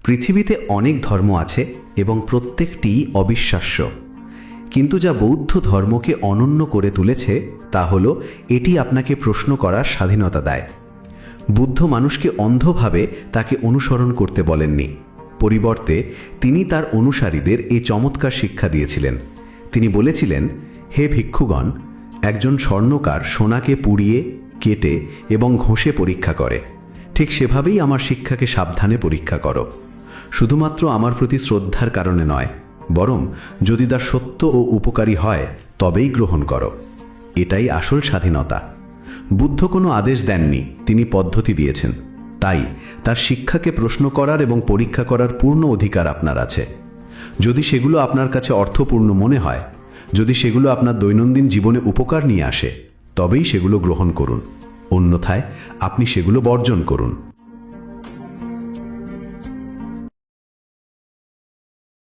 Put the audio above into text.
পৃথিবীতে অনেক ধর্ম আছে এবং প্রত্যেকটিই অবিশ্বাস্য, কিন্তু যা বৌদ্ধ ধর্মকে অনন্য করে তুলেছে তা হলো এটি আপনাকে প্রশ্ন করার স্বাধীনতা দেয়। বুদ্ধ মানুষকে অন্ধভাবে তাকে অনুসরণ করতে বলেননি, পরিবর্তে তিনি তার অনুসারীদের এই চমৎকার শিক্ষা দিয়েছিলেন। তিনি বলেছিলেন, হে ভিক্ষুগণ, একজন স্বর্ণকার সোনাকে পুড়িয়ে, কেটে এবং ঘষে পরীক্ষা করে, ঠিক সেভাবেই আমার শিক্ষাকে সাবধানে পরীক্ষা করো। শুধুমাত্র আমার প্রতি শ্রদ্ধার কারণে নয়, বরং যদি তা সত্য ও উপকারী হয় তবেই গ্রহণ করো। এটাই আসল স্বাধীনতা। বুদ্ধ কোনো আদেশ দেননি, তিনি পদ্ধতি দিয়েছেন। তাই তার শিক্ষাকে প্রশ্ন করার এবং পরীক্ষা করার পূর্ণ অধিকার আপনার আছে। যদি সেগুলো আপনার কাছে অর্থপূর্ণ মনে হয়, যদি সেগুলো আপনার দৈনন্দিন জীবনে উপকার নিয়ে আসে, তবেই সেগুলো গ্রহণ করুন। অন্যথায় আপনি সেগুলো বর্জন করুন।